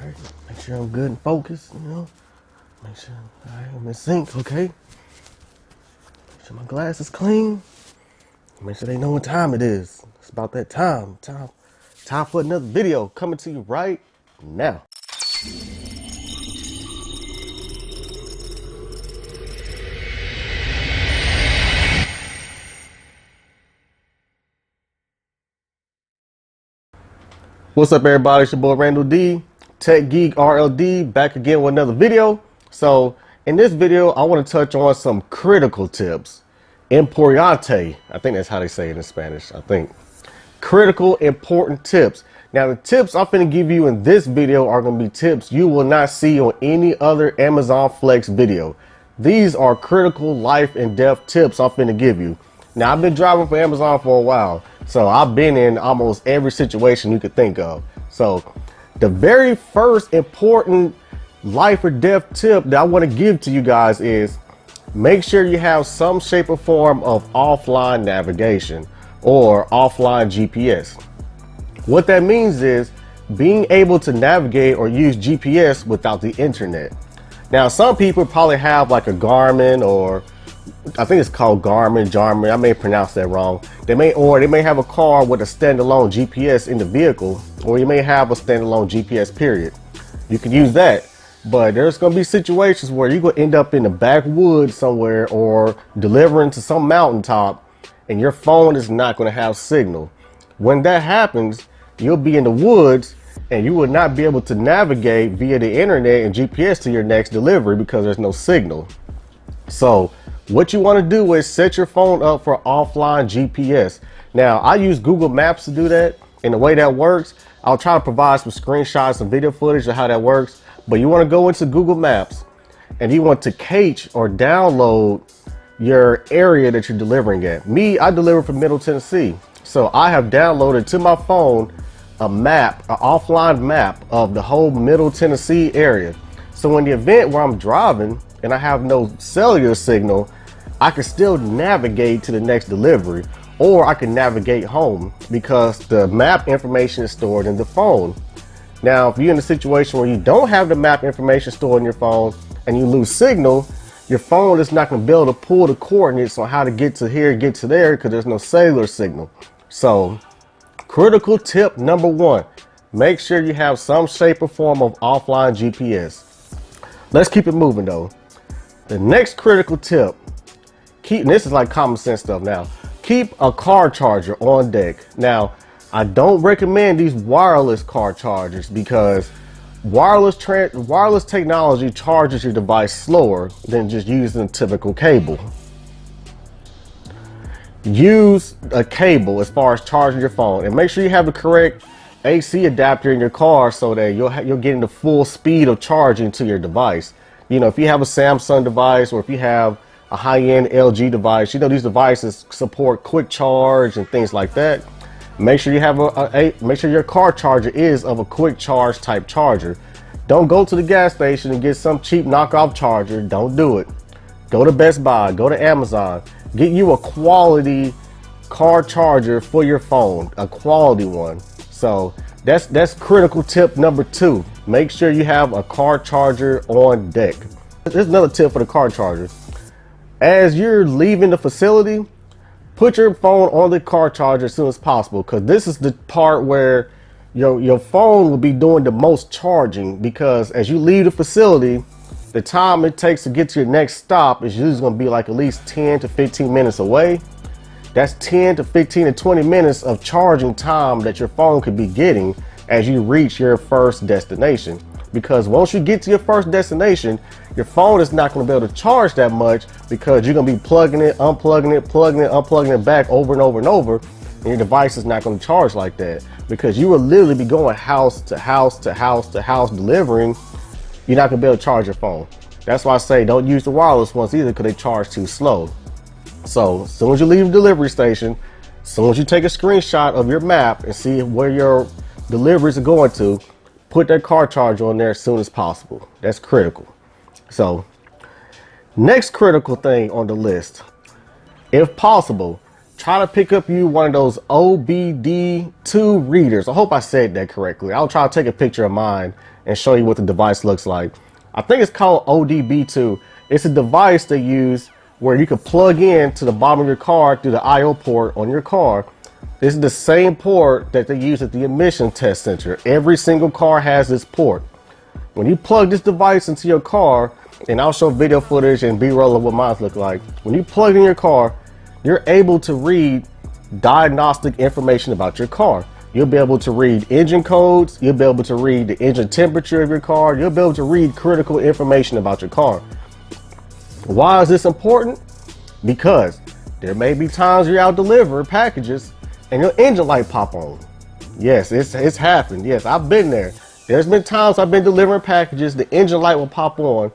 All right, make sure I'm good and focused, you know. Make sure, all right, I'm in sync, okay. Make sure my glass is clean. Make sure they know what time it is. It's about that time. Time for another video coming to you right now. What's up, everybody? It's your boy Randall D, Tech Geek RLD, back again with another video. So in this video, I want to touch on some critical tips. Importante, I think that's how they say it in Spanish, I think. Critical, important tips. Now, the tips I'm going to give you in this video are going to be tips you will not see on any other Amazon Flex video. These are critical life and death tips I'm going to give you. Now, I've been driving for Amazon for a while, so I've been in almost every situation you could think of. So the very first important life or death tip that I want to give to you guys is make sure you have some shape or form of offline navigation or offline GPS. What that means is being able to navigate or use GPS without the internet. Now, some people probably have like a Garmin, or I think it's called Jarman. I may pronounce that wrong. They may have a car with a standalone GPS in the vehicle, or you may have a standalone GPS period. You can use that, but there's going to be situations where you're going to end up in the backwoods somewhere or delivering to some mountaintop and your phone is not going to have signal. When that happens, you'll be in the woods and you will not be able to navigate via the internet and GPS to your next delivery because there's no signal. So what you want to do is set your phone up for offline GPS. Now, I use Google Maps to do that, and the way that works, I'll try to provide some screenshots and video footage of how that works. But you want to go into Google Maps and you want to cache or download your area that you're delivering at. Me, I deliver from Middle Tennessee. So I have downloaded to my phone a map, an offline map of the whole Middle Tennessee area. So in the event where I'm driving and I have no cellular signal, I can still navigate to the next delivery, or I can navigate home because the map information is stored in the phone. Now, if you're in a situation where you don't have the map information stored in your phone and you lose signal, your phone is not going to be able to pull the coordinates on how to get to here, get to there, because there's no cellular signal. So critical tip number one, make sure you have some shape or form of offline GPS. Let's keep it moving though. The next critical tip, this is like common sense stuff now, keep a car charger on deck. Now, I don't recommend these wireless car chargers because wireless technology charges your device slower than just using a typical cable. Use a cable as far as charging your phone, and make sure you have the correct AC adapter in your car so that you're getting the full speed of charging to your device. You know, if you have a Samsung device or if you have a high-end LG device, you know, these devices support quick charge and things like that. Make sure you have make sure your car charger is of a quick charge type charger. Don't go to the gas station and get some cheap knockoff charger. Don't do it. Go to Best Buy, go to Amazon, get you a quality car charger for your phone, a quality one. So that's critical tip number two. Make sure you have a car charger on deck. There's another tip for the car charger. As you're leaving the facility, put your phone on the car charger as soon as possible, because this is the part where your phone will be doing the most charging, because as you leave the facility, the time it takes to get to your next stop is usually going to be like at least 10 to 15 minutes away. That's 10 to 15 to 20 minutes of charging time that your phone could be getting as you reach your first destination. Because once you get to your first destination, your phone is not going to be able to charge that much because you're going to be plugging it, unplugging it, plugging it, unplugging it back over and over and over. And your device is not going to charge like that because you will literally be going house to house to house to house delivering. You're not going to be able to charge your phone. That's why I say don't use the wireless ones either, because they charge too slow. So as soon as you leave the delivery station, as soon as you take a screenshot of your map and see where your deliveries are going to, put that car charger on there as soon as possible. That's critical. So next critical thing on the list, if possible, try to pick up you one of those OBD2 readers. I hope I said that correctly. I'll try to take a picture of mine and show you what the device looks like. I think it's called OBD2. It's a device they use where you can plug in to the bottom of your car through the I/O port on your car. This is the same port that they use at the emission test center. Every single car has this port. When you plug this device into your car, and I'll show video footage and B-roll of what mine look like. When you plug in your car, you're able to read diagnostic information about your car. You'll be able to read engine codes. You'll be able to read the engine temperature of your car. You'll be able to read critical information about your car. Why is this important? Because there may be times you're out delivering packages and your engine light pop on. Yes, it's happened. Yes, I've been there. There's been times I've been delivering packages, the engine light will pop on,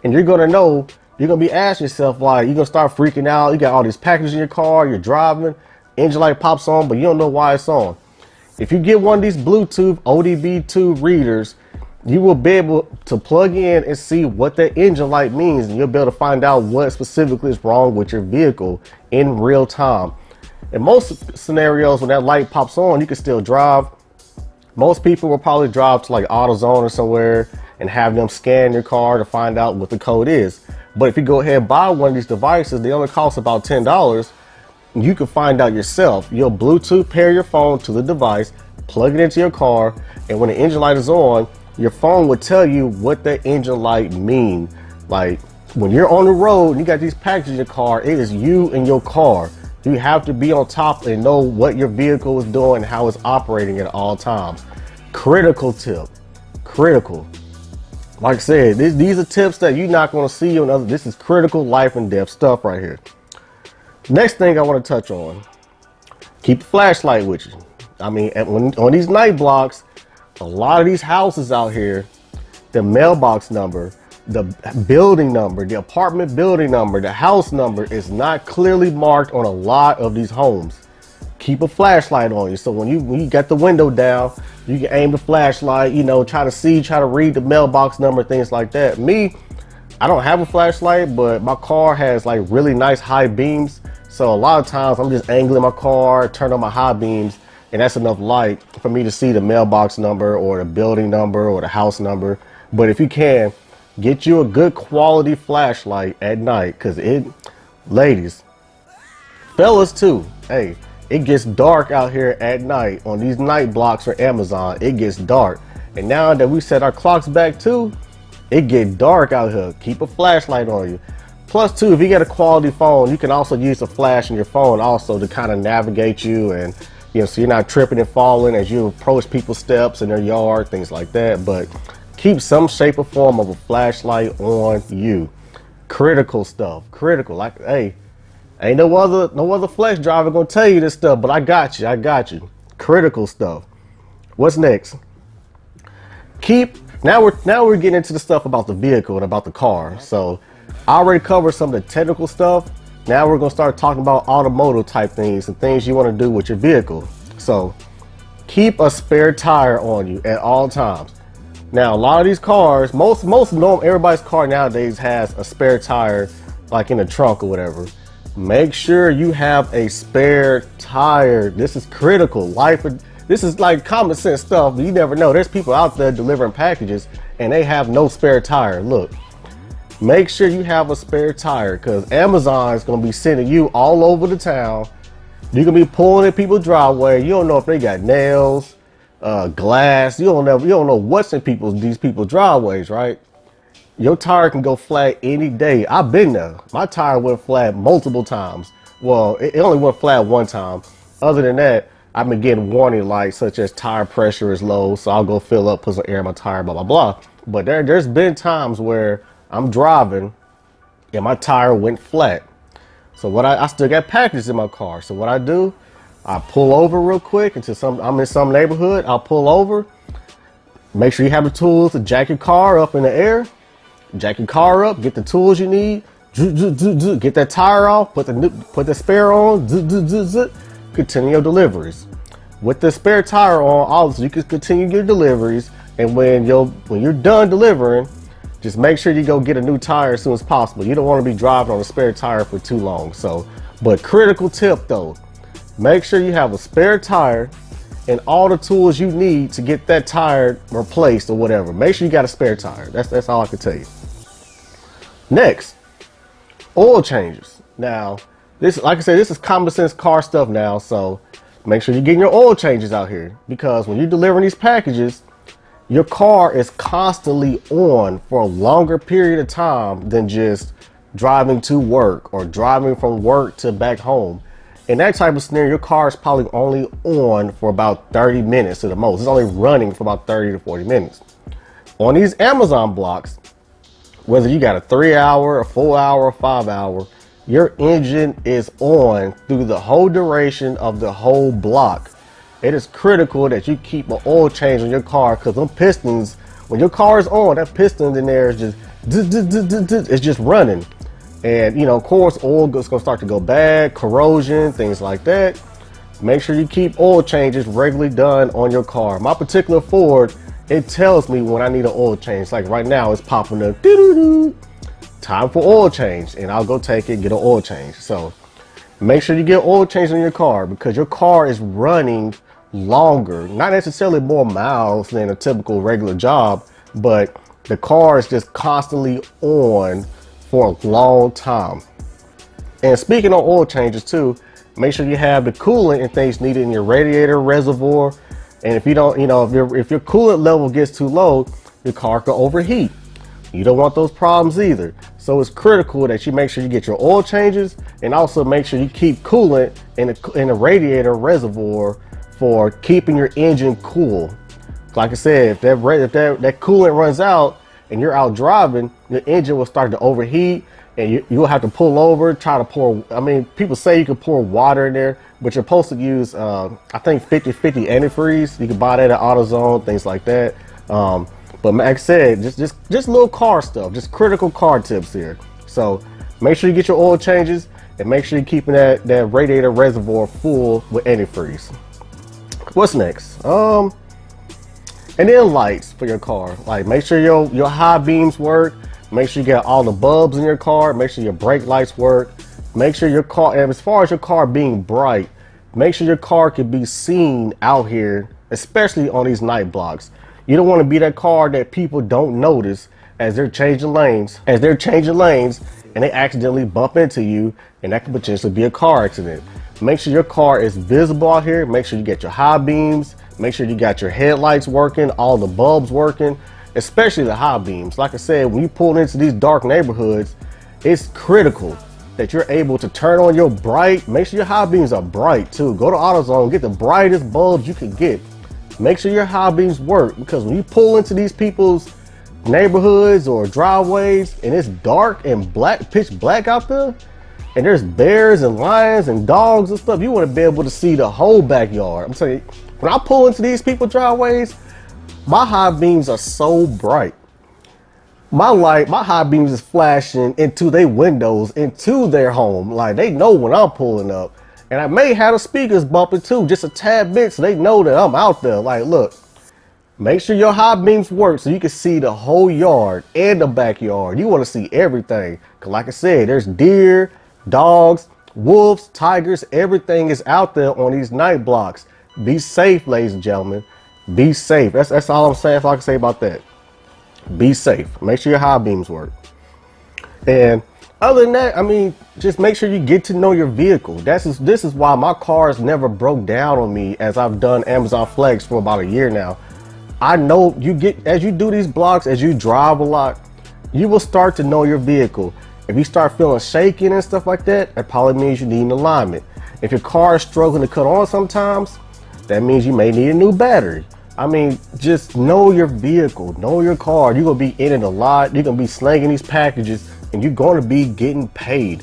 and you're gonna know, you're gonna be asking yourself, like, you're gonna start freaking out. You got all these packages in your car, you're driving, engine light pops on, but you don't know why it's on. If you get one of these Bluetooth OBD2 readers, you will be able to plug in and see what that engine light means, and you'll be able to find out what specifically is wrong with your vehicle in real time. In most scenarios, when that light pops on, you can still drive. Most people will probably drive to like AutoZone or somewhere and have them scan your car to find out what the code is. But if you go ahead and buy one of these devices, they only cost about $10. You can find out yourself. You'll Bluetooth pair your phone to the device, plug it into your car, and when the engine light is on, your phone will tell you what that engine light means. Like when you're on the road and you got these packages in your car, it is you and your car. You have to be on top and know what your vehicle is doing, how it's operating at all times. Critical tip, critical. Like I said, these are tips that you're not going to see on other. This is critical life and death stuff right here. Next thing I want to touch on, keep a flashlight with you. I mean, on these night blocks, a lot of these houses out here, the mailbox number, the building number, the apartment building number, the house number is not clearly marked on a lot of these homes. Keep a flashlight on you. So when you got the window down, you can aim the flashlight, you know, try to read the mailbox number, things like that. Me, I don't have a flashlight, but my car has like really nice high beams. So a lot of times I'm just angling my car, turn on my high beams, and that's enough light for me to see the mailbox number or the building number or the house number. But if you can, get you a good quality flashlight at night, because ladies, fellas too, hey, it gets dark out here at night on these night blocks for Amazon. It gets dark. And now that we set our clocks back too, it get dark out here. Keep a flashlight on you. Plus too, if you get a quality phone, you can also use a flash in your phone also to kind of navigate you, and you know, so you're not tripping and falling as you approach people's steps in their yard, things like that. But keep some shape or form of a flashlight on you. Critical stuff, critical. Like, hey, ain't no other flex driver gonna tell you this stuff, but I got you. Critical stuff. What's next? Now we're getting into the stuff about the vehicle and about the car. So I already covered some of the technical stuff. Now we're gonna start talking about automotive type things and things you want to do with your vehicle. So keep a spare tire on you at all times. Now a lot of these cars, everybody's car nowadays has a spare tire, like in the trunk or whatever. Make sure you have a spare tire. This is critical. This is like common sense stuff, but you never know. There's people out there delivering packages and they have no spare tire. Look, make sure you have a spare tire, because Amazon is going to be sending you all over the town. You're going to be pulling in people's driveway. You don't know if they got nails, glass. You don't know what's in these people's driveways, right? Your tire can go flat any day. I've been there. My tire went flat multiple times. Well, it only went flat one time. Other than that, I've been getting warning lights such as tire pressure is low, so I'll go fill up, put some air in my tire, blah, blah, blah. But there's been times where I'm driving and my tire went flat. So I still got packages in my car. So what I do, I pull over real quick I'm in some neighborhood. I'll pull over, make sure you have the tools to jack your car up in the air. Jack your car up, get the tools you need, get that tire off, put the spare on, continue your deliveries. With the spare tire on, also you can continue your deliveries, and when you're done delivering, just make sure you go get a new tire as soon as possible. You don't want to be driving on a spare tire for too long. So, but critical tip though, make sure you have a spare tire and all the tools you need to get that tire replaced or whatever. Make sure you got a spare tire. That's all I can tell you. Next, oil changes. Now, this, like I said, this is common sense car stuff now, so make sure you're getting your oil changes out here, because when you're delivering these packages, your car is constantly on for a longer period of time than just driving to work or driving from work to back home. In that type of scenario, your car is probably only on for about 30 minutes at the most. It's only running for about 30 to 40 minutes. On these Amazon blocks, whether you got a 3-hour, a 4-hour, or 5-hour, your engine is on through the whole duration of the whole block. It is critical that you keep an oil change on your car, because them pistons, when your car is on, that piston in there is just, it's just running. And, you know, of course, oil is going to start to go bad, corrosion, things like that. Make sure you keep oil changes regularly done on your car. My particular Ford, it tells me when I need an oil change. Like right now, it's popping up, time for oil change, and I'll go take it, get an oil change. So make sure you get oil change on your car, because your car is running longer, not necessarily more miles than a typical regular job, but the car is just constantly on for a long time. And speaking of oil changes too, make sure you have the coolant and things needed in your radiator reservoir. And if you don't, you know, if your coolant level gets too low, your car could overheat. You don't want those problems either. So it's critical that you make sure you get your oil changes, and also make sure you keep coolant in a radiator reservoir for keeping your engine cool. Like I said, if that coolant runs out and you're out driving, your engine will start to overheat, and you'll have to pull over, try to pour. I mean, people say you can pour water in there, but you're supposed to use, I think 50/50 antifreeze. You can buy that at AutoZone, things like that. But like I said, just little car stuff, just critical car tips here. So make sure you get your oil changes, and make sure you're keeping that radiator reservoir full with antifreeze. What's next? And then lights for your car. Like, make sure your high beams work. Make sure you get all the bulbs in your car. Make sure your brake lights work. Make sure your car, and as far as your car being bright, make sure your car can be seen out here, especially on these night blocks. You don't want to be that car that people don't notice as they're changing lanes, and they accidentally bump into you, and that could potentially be a car accident. Make sure your car is visible out here. Make sure you get your high beams. Make sure you got your headlights working, all the bulbs working, especially the high beams. Like I said, when you pull into these dark neighborhoods, it's critical that you're able to turn on your bright. Make sure your high beams are bright too. Go to AutoZone, get the brightest bulbs you can get. Make sure your high beams work, because when you pull into these people's neighborhoods or driveways and it's dark and pitch black out there, and there's bears and lions and dogs and stuff, you want to be able to see the whole backyard. I'm telling you, when I pull into these people's driveways, my high beams are so bright. My high beams is flashing into their windows, into their home. Like, they know when I'm pulling up. And I may have the speakers bumping too, just a tad bit, so they know that I'm out there. Like, look, make sure your high beams work so you can see the whole yard and the backyard. You want to see everything. Because like I said, there's deer, dogs, wolves, tigers, everything is out there on these night blocks. Be safe, ladies and gentlemen. Be safe. That's all I'm saying. That's all I can say about that. Be safe. Make sure your high beams work. And other than that, I mean, just make sure you get to know your vehicle. This is why my cars never broke down on me, as I've done Amazon Flex for about a year now. I know as you do these blocks, as you drive a lot, you will start to know your vehicle. If you start feeling shaky and stuff like that, that probably means you need an alignment. If your car is struggling to cut on sometimes, that means you may need a new battery. I mean, just know your vehicle, know your car. You're gonna be in it a lot. You're gonna be slanging these packages, and you're gonna be getting paid.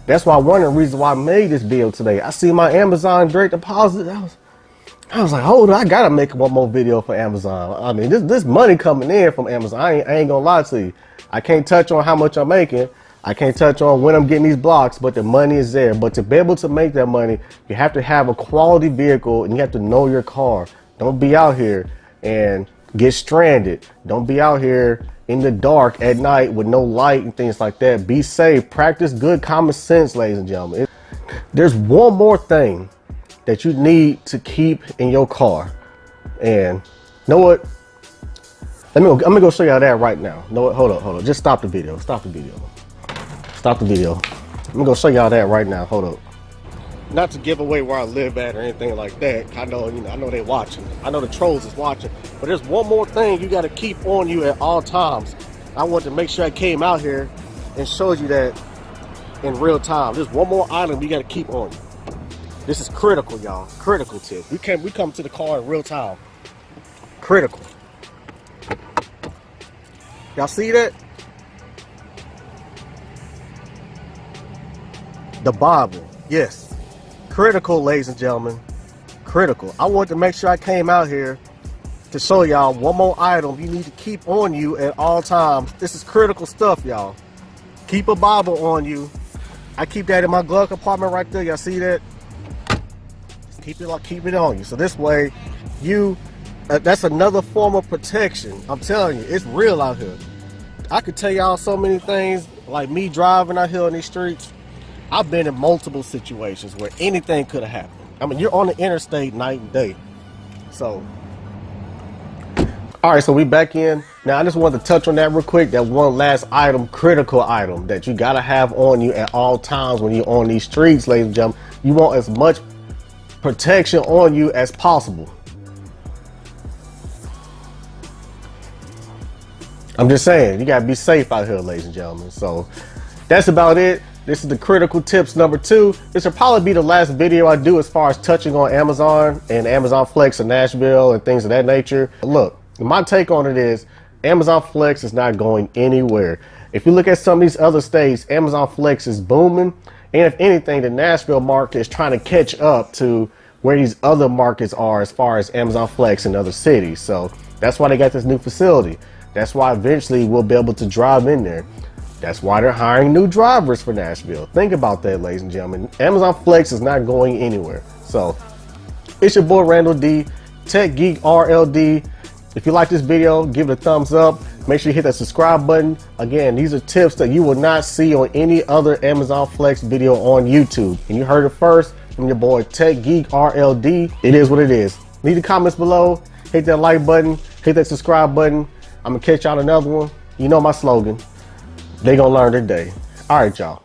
That's why one of the reasons why I made this video today. I see my Amazon direct deposit. I was like, hold on, I gotta make one more video for Amazon. I mean, this money coming in from Amazon. I ain't gonna lie to you. I can't touch on how much I'm making. I can't touch on when I'm getting these blocks, but the money is there. But to be able to make that money, you have to have a quality vehicle, and you have to know your car. Don't be out here and get stranded. Don't be out here in the dark at night with no light and things like that. Be safe. Practice good common sense, ladies and gentlemen. There's one more thing that you need to keep in your car. And you know what? I'm gonna go show y'all that right now. No, hold up. Just stop the video. Stop the video. I'm gonna go show y'all that right now. Hold up. Not to give away where I live at or anything like that. I know, I know they watching. I know the trolls is watching. But there's one more thing you gotta keep on you at all times. I want to make sure I came out here and showed you that in real time. There's one more item you gotta keep on you. This is critical, y'all. Critical tip. We come to the car in real time. Critical. Y'all see that? The Bible. Yes. Critical, ladies and gentlemen. Critical. I want to make sure I came out here to show y'all one more item you need to keep on you at all times. This is critical stuff, y'all. Keep a Bible on you. I keep that in my glove compartment right there. Y'all see that? Keep it on you. So this way, that's another form of protection. I'm telling you, it's real out here. I could tell y'all so many things, like me driving out here on these streets. I've been in multiple situations where anything could have happened. I mean, you're on the interstate night and day. So, all right, so we back in. Now, I just wanted to touch on that real quick. That one last item, critical item that you gotta have on you at all times when you're on these streets, ladies and gentlemen. You want as much protection on you as possible. I'm just saying, you gotta be safe out here, ladies and gentlemen. So that's about it. This is the critical tips number 2. This will probably be the last video I do as far as touching on Amazon and Amazon Flex in Nashville and things of that nature. Look, my take on it is Amazon Flex is not going anywhere. If you look at some of these other states, Amazon Flex is booming. And if anything, the Nashville market is trying to catch up to where these other markets are as far as Amazon Flex in other cities. So that's why they got this new facility. That's why eventually we'll be able to drive in there. That's why they're hiring new drivers for Nashville. Think about that, ladies and gentlemen. Amazon Flex is not going anywhere. So it's your boy Randall D, Tech Geek RLD. If you like this video, give it a thumbs up. Make sure you hit that subscribe button. Again, these are tips that you will not see on any other Amazon Flex video on YouTube. And you heard it first from your boy Tech Geek RLD. It is what it is. Leave the comments below. Hit that like button. Hit that subscribe button. I'm gonna catch y'all on another one. You know my slogan. They gonna learn today. All right, y'all.